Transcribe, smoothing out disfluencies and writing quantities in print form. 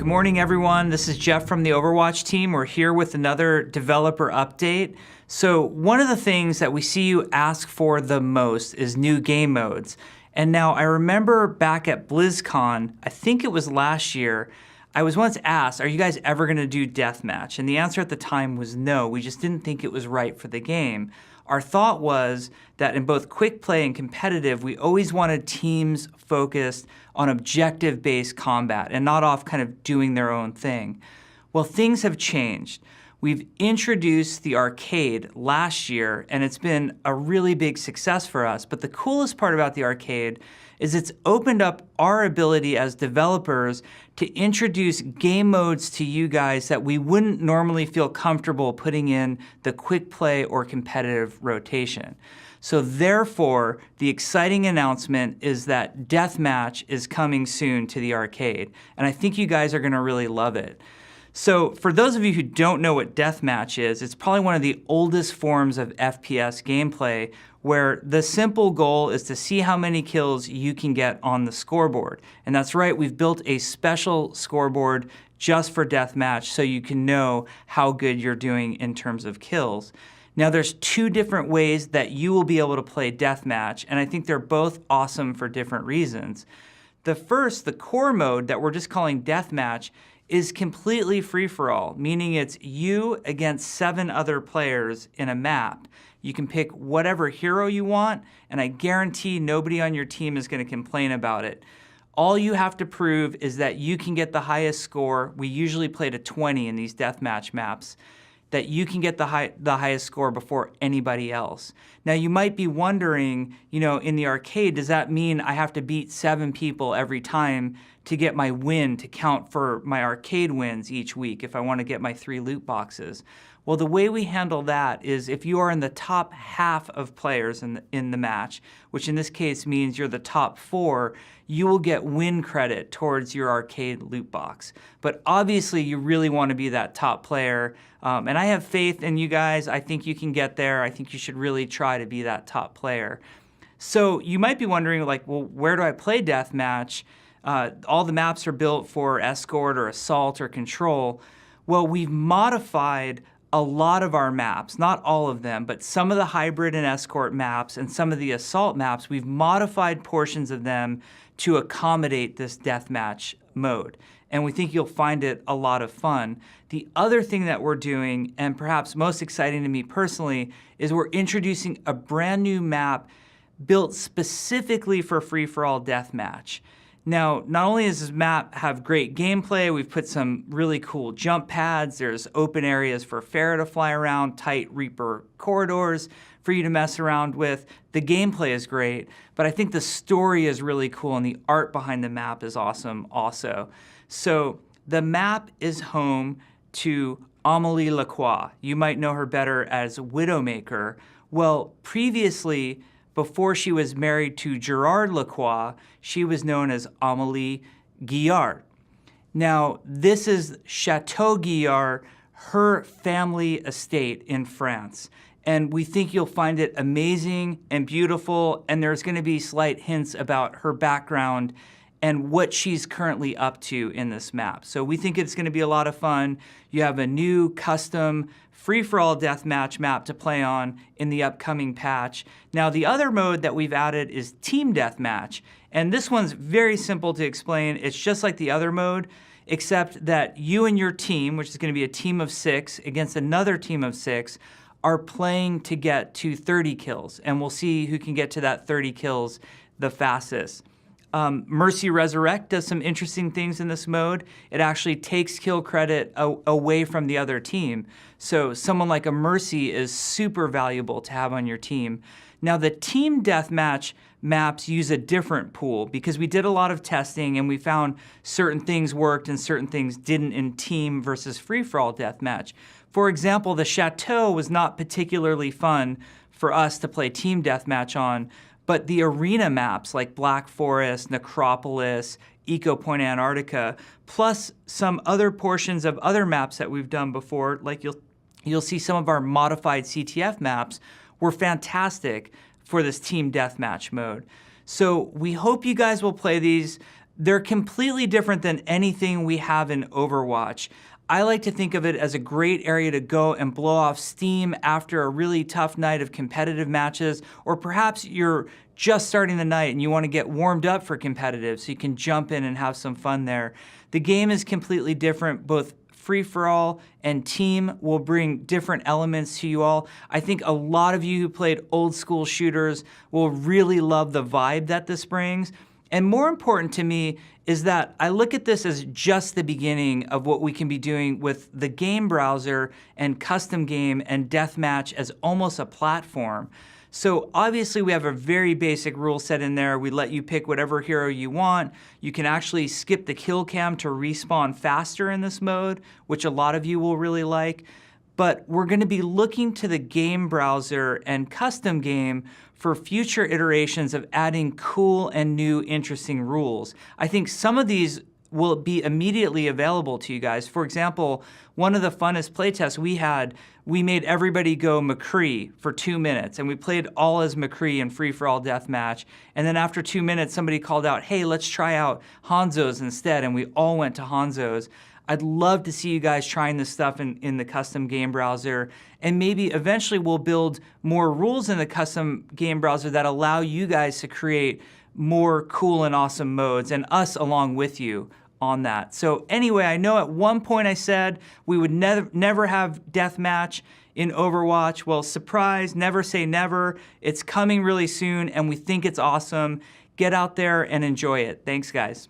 Good morning, everyone. This is Jeff from the Overwatch team. We're here with another developer update. So one of the things that we see you ask for the most is new game modes. And now I remember back at BlizzCon, I think it was last year, I was once asked, are you guys ever going to do Deathmatch? And the answer at the time was no. We just didn't think it was right for the game. Our thought was that in both quick play and competitive, we always wanted teams focused on objective-based combat and not off kind of doing their own thing. Well, things have changed. We've introduced the arcade last year, and it's been a really big success for us. But the coolest part about the arcade is it's opened up our ability as developers to introduce game modes to you guys that we wouldn't normally feel comfortable putting in the quick play or competitive rotation. So therefore, the exciting announcement is that Deathmatch is coming soon to the arcade, and I think you guys are gonna really love it. So for those of you who don't know what Deathmatch is, it's probably one of the oldest forms of FPS gameplay where the simple goal is to see how many kills you can get on the scoreboard. And that's right, we've built a special scoreboard just for Deathmatch so you can know how good you're doing in terms of kills. Now there's two different ways that you will be able to play Deathmatch, and I think they're both awesome for different reasons. The first, the core mode that we're just calling Deathmatch, is completely free-for-all, meaning it's you against 7 other players in a map. You can pick whatever hero you want, and I guarantee nobody on your team is going to complain about it. All you have to prove is that you can get the highest score. We usually play to 20 in these deathmatch maps, that you can get the highest score before anybody else. Now you might be wondering, in the arcade, does that mean I have to beat 7 people every time to get my win to count for my arcade wins each week if I want to get my 3 loot boxes? Well, the way we handle that is if you are in the top half of players in the match, which in this case means you're the top 4, you will get win credit towards your arcade loot box. But obviously you really want to be that top player, and I have faith in you guys. I think you can get there. I think you should really try to be that top player. So you might be wondering, like, well, where do I play Deathmatch? All the maps are built for Escort or Assault or Control. Well, we've modified a lot of our maps, not all of them, but some of the Hybrid and Escort maps and some of the Assault maps, we've modified portions of them to accommodate this Deathmatch mode. And we think you'll find it a lot of fun. The other thing that we're doing, and perhaps most exciting to me personally, is we're introducing a brand new map built specifically for free-for-all Deathmatch. Now, not only does this map have great gameplay, we've put some really cool jump pads, there's open areas for Pharah to fly around, tight Reaper corridors for you to mess around with. The gameplay is great, but I think the story is really cool and the art behind the map is awesome also. So the map is home to Amélie Lacroix. You might know her better as Widowmaker. Well, previously, before she was married to Gerard Lacroix, she was known as Amélie Guillard. Now, this is Chateau Guillard, her family estate in France. And we think you'll find it amazing and beautiful, and there's going to be slight hints about her background and what she's currently up to in this map. So we think it's going to be a lot of fun. You have a new custom free-for-all deathmatch map to play on in the upcoming patch. Now the other mode that we've added is Team Deathmatch. And this one's very simple to explain. It's just like the other mode, except that you and your team, which is going to be a team of 6 against another team of 6, are playing to get to 30 kills. And we'll see who can get to that 30 kills the fastest. Mercy Resurrect does some interesting things in this mode. It actually takes kill credit away from the other team. So someone like a Mercy is super valuable to have on your team. Now the Team Deathmatch maps use a different pool because we did a lot of testing and we found certain things worked and certain things didn't in team versus free-for-all deathmatch. For example, the Chateau was not particularly fun for us to play Team Deathmatch on, but the arena maps like Black Forest, Necropolis, Eco Point Antarctica, plus some other portions of other maps that we've done before, like you'll see some of our modified CTF maps, were fantastic for this Team Deathmatch mode. So we hope you guys will play these. they're completely different than anything we have in Overwatch. I like to think of it as a great area to go and blow off steam after a really tough night of competitive matches, or perhaps you're just starting the night and you want to get warmed up for competitive so you can jump in and have some fun there. The game is completely different. Both free-for-all and team will bring different elements to you all. I think a lot of you who played old school shooters will really love the vibe that this brings. And more important to me is that I look at this as just the beginning of what we can be doing with the game browser and custom game and deathmatch as almost a platform. So obviously we have a very basic rule set in there. We let you pick whatever hero you want. You can actually skip the kill cam to respawn faster in this mode, which a lot of you will really like. But we're going to be looking to the game browser and custom game for future iterations of adding cool and new interesting rules. I think some of these will be immediately available to you guys. For example, one of the funnest playtests we had, we made everybody go McCree for 2 minutes, and we played all as McCree in free-for-all deathmatch. And then after 2 minutes, somebody called out, hey, let's try out Hanzo's instead, and we all went to Hanzo's. I'd love to see you guys trying this stuff in the custom game browser, and maybe eventually we'll build more rules in the custom game browser that allow you guys to create more cool and awesome modes, and us along with you on that. So anyway, I know at one point I said we would never have deathmatch in Overwatch. Well, surprise, never say never. It's coming really soon, and we think it's awesome. Get out there and enjoy it. Thanks, guys.